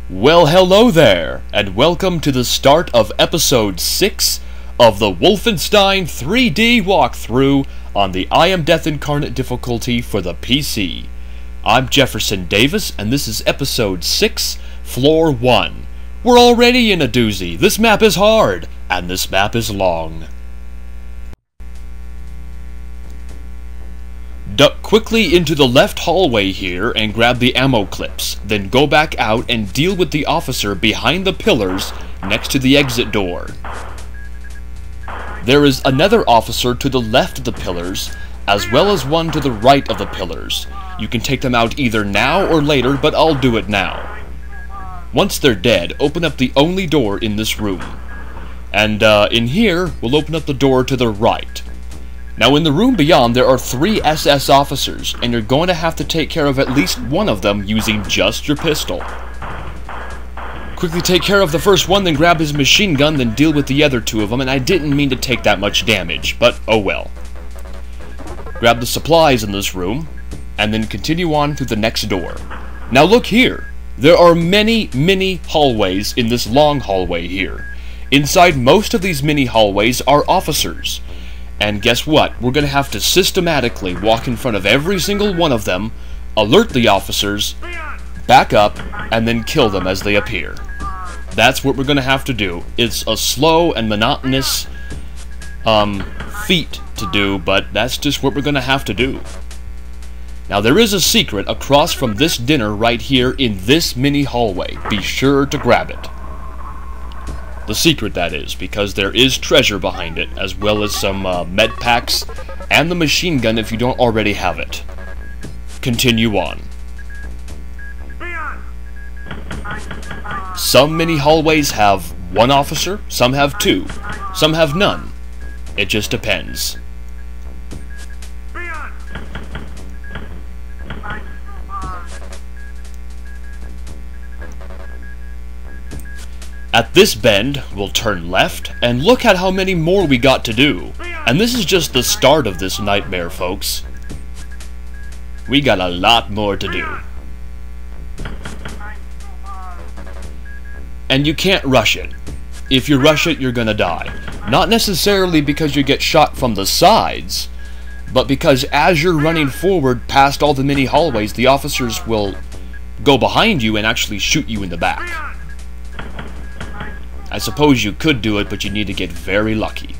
Well, hello there, and welcome to the start of episode 6 of the Wolfenstein 3D walkthrough on the I Am Death Incarnate difficulty for the PC. I'm Jefferson Davis, and this is episode 6, floor 1. We're already in a doozy. This map is hard, and this map is long. Duck quickly into the left hallway here and grab the ammo clips, then go back out and deal with the officer behind the pillars next to the exit door. There is another officer to the left of the pillars, as well as one to the right of the pillars. You can take them out either now or later, but I'll do it now. Once they're dead, open up the only door in this room. And in here, we'll open up the door to the right. Now in the room beyond, there are 3 SS officers, and you're going to have to take care of at least one of them using just your pistol. Quickly take care of the first one, then grab his machine gun, then deal with the other 2 of them, and I didn't mean to take that much damage, but oh well. Grab the supplies in this room, and then continue on through the next door. Now look here! There are many hallways in this long hallway here. Inside most of these mini hallways are officers. And guess what? We're going to have to systematically walk in front of every single one of them, alert the officers, back up, and then kill them as they appear. That's what we're going to have to do. It's a slow and monotonous feat to do, but that's just what we're going to have to do. Now there is a secret across from this dinner right here in this mini hallway. Be sure to grab it. The secret, that is, because there is treasure behind it, as well as some med packs, and the machine gun if you don't already have it. Continue on. Some mini hallways have 1 officer, some have 2, some have none. It just depends. At this bend, we'll turn left, and look at how many more we got to do. And this is just the start of this nightmare, folks. We got a lot more to do. And you can't rush it. If you rush it, you're gonna die. Not necessarily because you get shot from the sides, but because as you're running forward past all the mini hallways, the officers will go behind you and actually shoot you in the back. I suppose you could do it, but you need to get very lucky.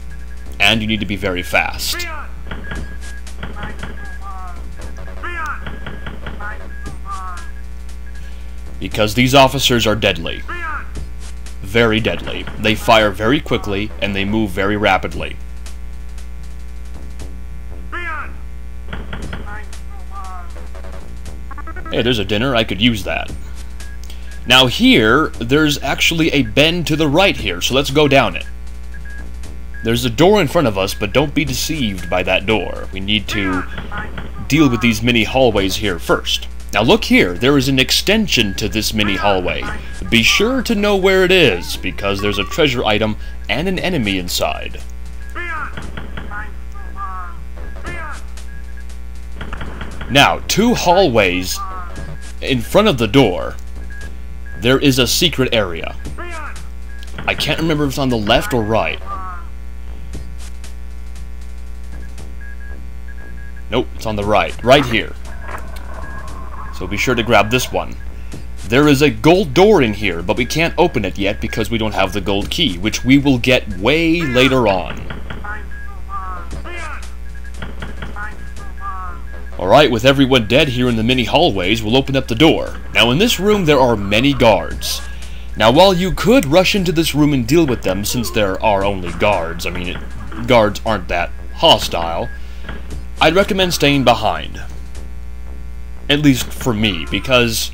And you need to be very fast. Because these officers are deadly. Very deadly. They fire very quickly, and they move very rapidly. Hey, there's a dinner. I could use that. Now here, there's actually a bend to the right here, so let's go down it. There's a door in front of us, but don't be deceived by that door. We need to deal with these mini hallways here first. Now look here, there is an extension to this mini hallway. Be sure to know where it is, because there's a treasure item and an enemy inside. Now, 2 hallways in front of the door. There is a secret area. I can't remember if it's on the left or right. Nope, it's on the right. Right here. So be sure to grab this one. There is a gold door in here, but we can't open it yet because we don't have the gold key, which we will get way later on. Alright, with everyone dead here in the mini hallways, we'll open up the door. Now in this room there are many guards. Now while you could rush into this room and deal with them, since there are only guards, I mean, guards aren't that hostile, I'd recommend staying behind. At least for me, because,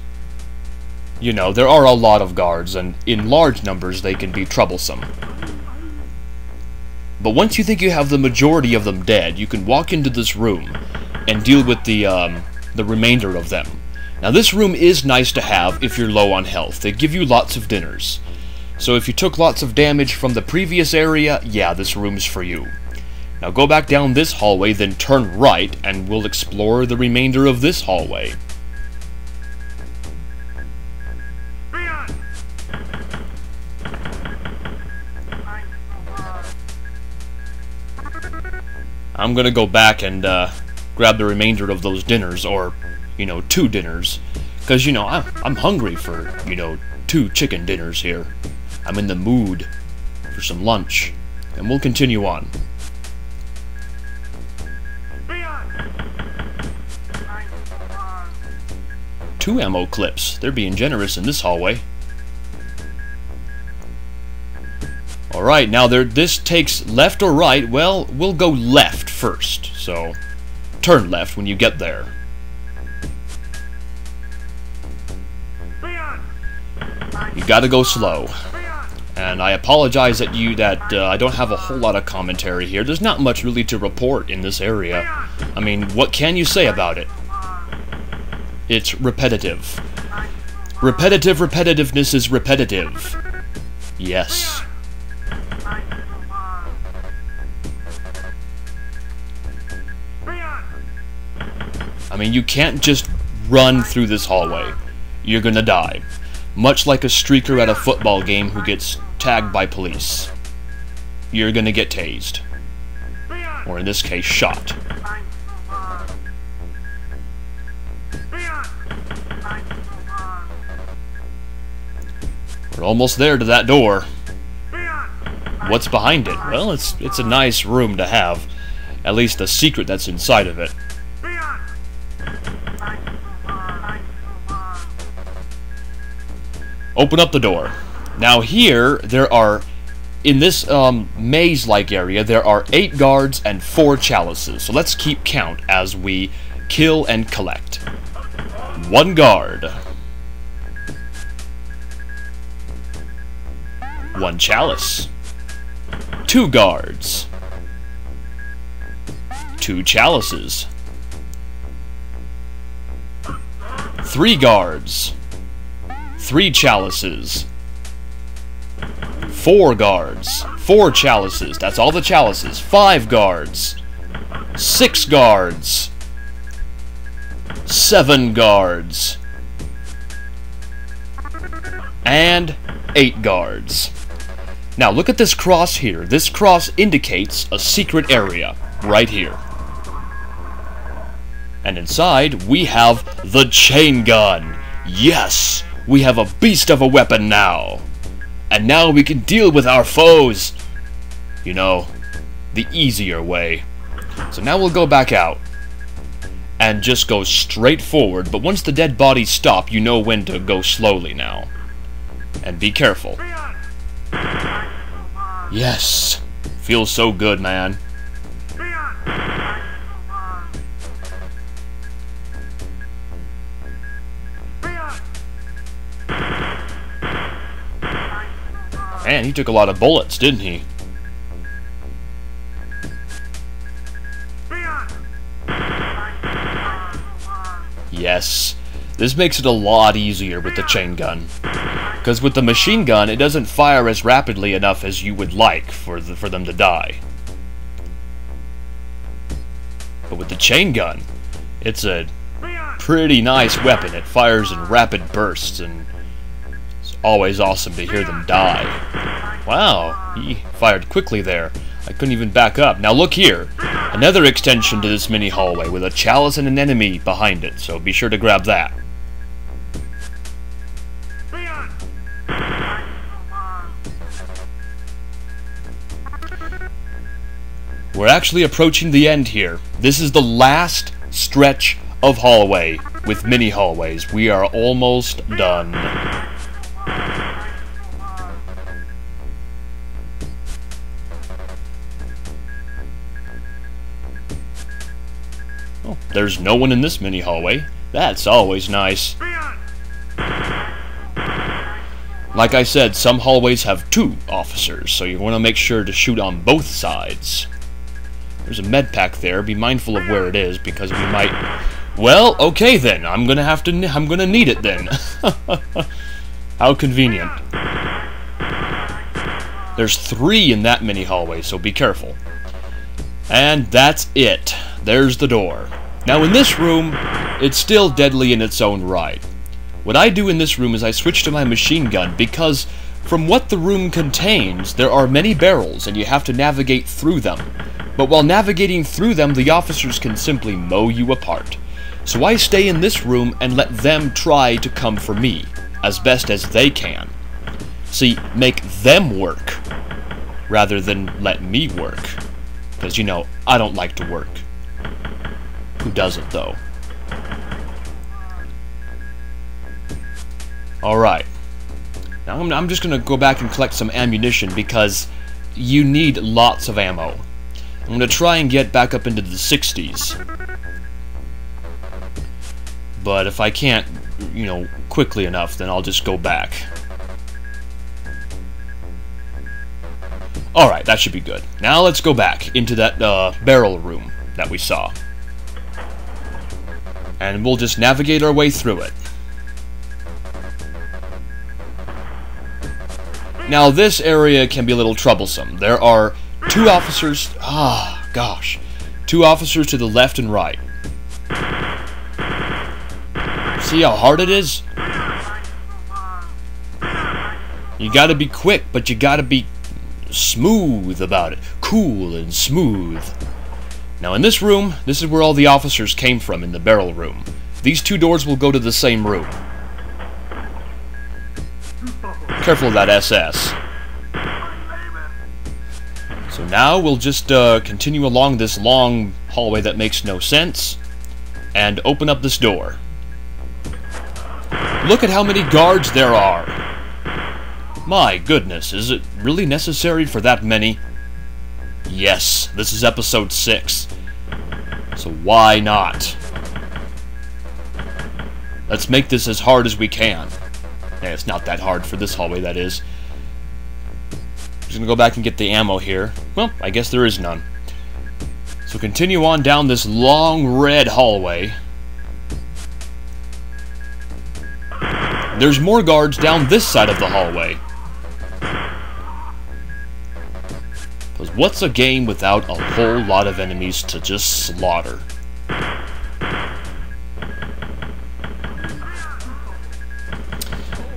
you know, there are a lot of guards, and in large numbers they can be troublesome. But once you think you have the majority of them dead, you can walk into this room and deal with the remainder of them. Now this room is nice to have if you're low on health. They give you lots of dinners. So if you took lots of damage from the previous area, yeah, this room's for you. Now go back down this hallway, then turn right, and we'll explore the remainder of this hallway. I'm gonna go back and grab the remainder of those dinners, or, you know, 2 dinners. Because, you know, I'm hungry for, you know, 2 chicken dinners here. I'm in the mood for some lunch. And we'll continue on. Two ammo clips. They're being generous in this hallway. Alright, now this takes left or right. Well, we'll go left first. So, turn left when you get there. You gotta go slow. And I apologize that I don't have a whole lot of commentary here. There's not much really to report in this area. I mean, what can you say about it? It's repetitive. Repetitiveness is repetitive. Yes. I mean, you can't just run through this hallway. You're gonna die. Much like a streaker at a football game who gets tagged by police. You're gonna get tased. Or in this case, shot. We're almost there to that door. What's behind it? Well, it's a nice room to have. At least the secret that's inside of it. Open up the door. Now here, there are, in this maze-like area, there are 8 guards and 4 chalices. So let's keep count as we kill and collect. 1 guard. 1 chalice. 2 guards. 2 chalices. 3 guards. 3 chalices. 4 guards. 4 chalices. That's all the chalices. 5 guards. 6 guards. 7 guards. And 8 guards. Now look at this cross here. This cross indicates a secret area right here. And inside we have the chain gun. Yes! We have a beast of a weapon now. And now we can deal with our foes. You know, the easier way. So now we'll go back out. And just go straight forward. But once the dead bodies stop, you know when to go slowly now. And be careful. Yes! Feels so good, man. Man, he took a lot of bullets, didn't he? Yes. This makes it a lot easier with the chain gun. Because with the machine gun, it doesn't fire as rapidly enough as you would like for them to die. But with the chain gun, it's a pretty nice weapon. It fires in rapid bursts, and it's always awesome to hear them die. Wow, he fired quickly there. I couldn't even back up. Now look here. Another extension to this mini hallway with a chalice and an enemy behind it, so be sure to grab that. We're actually approaching the end here. This is the last stretch of hallway with mini hallways. We are almost done. Oh, there's no one in this mini hallway. That's always nice. Like I said, some hallways have 2 officers, so you want to make sure to shoot on both sides. There's a med pack there. Be mindful of where it is, because we might... Well, okay then. I'm gonna need it then. How convenient. There's 3 in that mini hallway, so be careful. And that's it. There's the door. Now in this room, it's still deadly in its own right. What I do in this room is I switch to my machine gun, because from what the room contains, there are many barrels, and you have to navigate through them. But while navigating through them, the officers can simply mow you apart. So I stay in this room and let them try to come for me, as best as they can. See, make them work, rather than let me work. Because, you know, I don't like to work. Who doesn't, though? Alright. Now I'm just going to go back and collect some ammunition, because you need lots of ammo. I'm going to try and get back up into the 60s. But if I can't, you know, quickly enough, then I'll just go back. Alright, that should be good. Now let's go back into that barrel room that we saw. And we'll just navigate our way through it. Now this area can be a little troublesome. There are two officers... two officers to the left and right. See how hard it is? You gotta be quick, but you gotta be smooth about it. Cool and smooth. Now in this room, this is where all the officers came from, in the barrel room. These two doors will go to the same room. Careful of that SS. So now we'll just continue along this long hallway that makes no sense, and open up this door. Look at how many guards there are! My goodness, is it really necessary for that many? Yes, this is episode 6. So why not? Let's make this as hard as we can. Yeah, it's not that hard for this hallway, that is. Just gonna go back and get the ammo here. Well, I guess there is none. So continue on down this long red hallway. There's more guards down this side of the hallway. Because what's a game without a whole lot of enemies to just slaughter?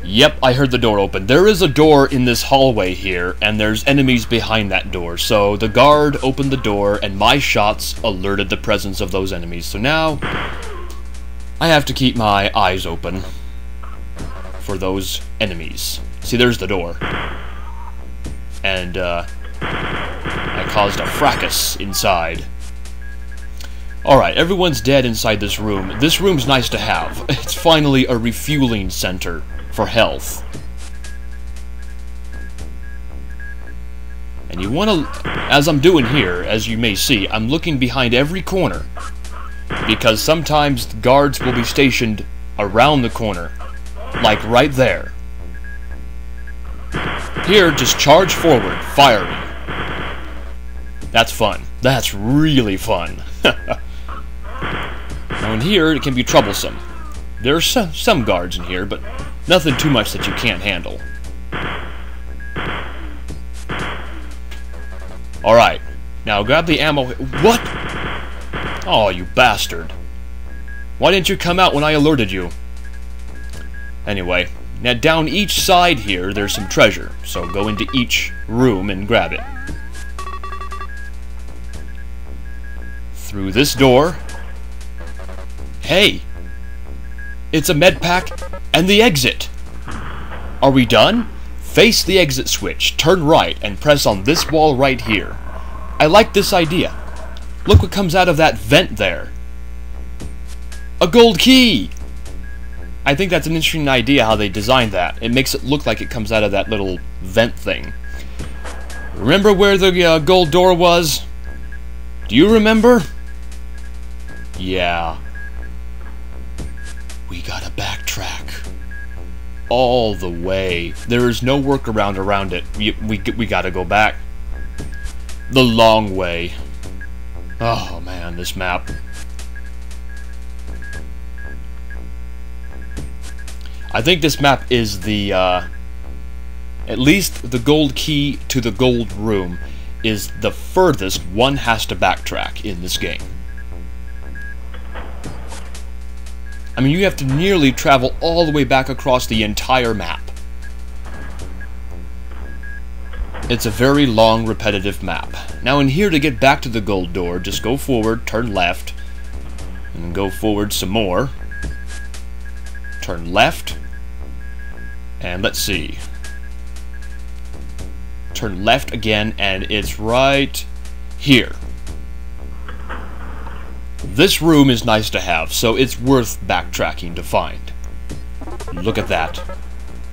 Yep, I heard the door open. There is a door in this hallway here, and there's enemies behind that door. So the guard opened the door, and my shots alerted the presence of those enemies. So now, I have to keep my eyes open for those enemies. See, there's the door. And, I caused a fracas inside. Alright, everyone's dead inside this room. This room's nice to have. It's finally a refueling center for health. And you want to, as I'm doing here, as you may see, I'm looking behind every corner, because sometimes guards will be stationed around the corner, like right there. Here, just charge forward, fire me. That's fun. That's really fun. Now in here, it can be troublesome. There are some guards in here, but nothing too much that you can't handle. Alright, now grab the ammo. What? Oh, you bastard. Why didn't you come out when I alerted you? Anyway, now down each side here, there's some treasure. So go into each room and grab it. Through this door. Hey! It's a med pack and the exit. Are we done? Face the exit switch, turn right, and press on this wall right here. I like this idea. Look what comes out of that vent there. A gold key! I think that's an interesting idea how they designed that. It makes it look like it comes out of that little vent thing. Remember where the gold door was? Do you remember? Yeah. We gotta backtrack. All the way. There is no workaround around it. We gotta go back. The long way. Oh man, this map. I think this map is the, at least the gold key to the gold room is the furthest one has to backtrack in this game. I mean, you have to nearly travel all the way back across the entire map. It's a very long, repetitive map. Now in here, to get back to the gold door, just go forward, turn left, and go forward some more. Turn left, and let's see. Turn left again, and it's right here. This room is nice to have, so it's worth backtracking to find. Look at that.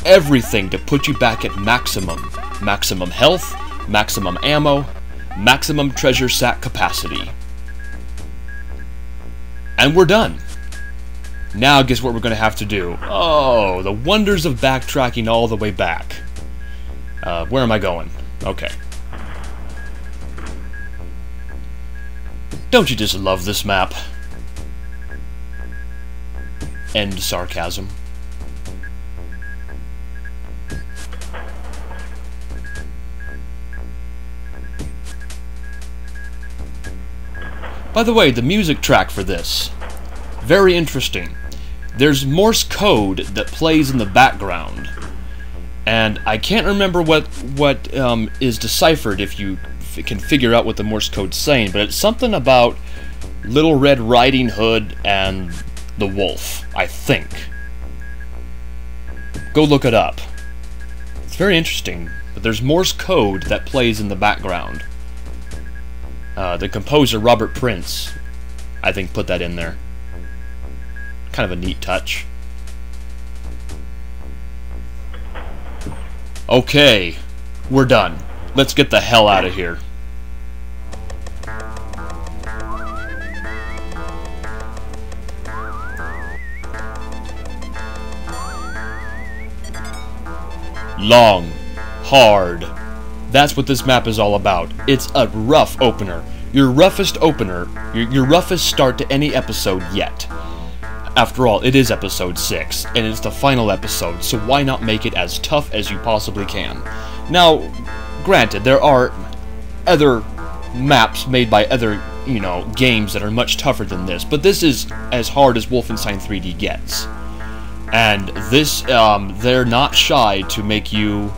Everything to put you back at maximum. Maximum health, maximum ammo, maximum treasure sack capacity. And we're done. Now guess what we're going to have to do? Oh, the wonders of backtracking all the way back. Where am I going? Okay. Don't you just love this map? End sarcasm. By the way, the music track for this, very interesting. There's Morse code that plays in the background, and I can't remember what is deciphered if you can figure out what the Morse code's saying, but it's something about Little Red Riding Hood and the wolf, I think. Go look it up. It's very interesting, but there's Morse code that plays in the background. The composer, Robert Prince, I think put that in there. Kind of a neat touch. Okay, we're done. Let's get the hell out of here. Long, hard. That's what this map is all about. It's a rough opener. Your roughest opener, your roughest start to any episode yet. After all, it is episode 6, and it's the final episode, so why not make it as tough as you possibly can? Now, granted, there are other maps made by other, games that are much tougher than this, but this is as hard as Wolfenstein 3D gets. And this, they're not shy to make you,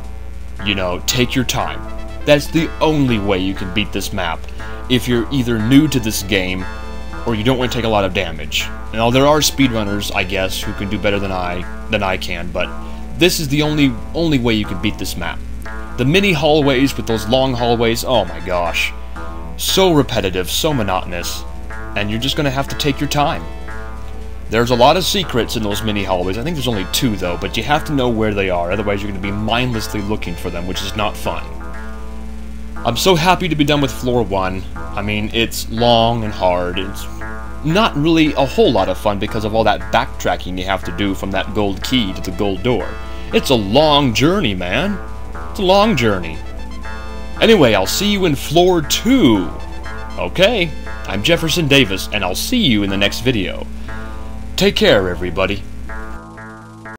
take your time. That's the only way you can beat this map, if you're either new to this game, or you don't want to take a lot of damage. Now, there are speedrunners, I guess, who can do better than I can, but this is the only way you can beat this map. The mini hallways with those long hallways, oh my gosh. So repetitive, so monotonous, and you're just going to have to take your time. There's a lot of secrets in those mini hallways. I think there's only 2 though, but you have to know where they are, otherwise you're going to be mindlessly looking for them, which is not fun. I'm so happy to be done with floor 1. I mean, it's long and hard. It's not really a whole lot of fun because of all that backtracking you have to do from that gold key to the gold door. It's a long journey, man. It's a long journey. Anyway, I'll see you in floor 2. Okay, I'm Jefferson Davis, and I'll see you in the next video. Take care, everybody.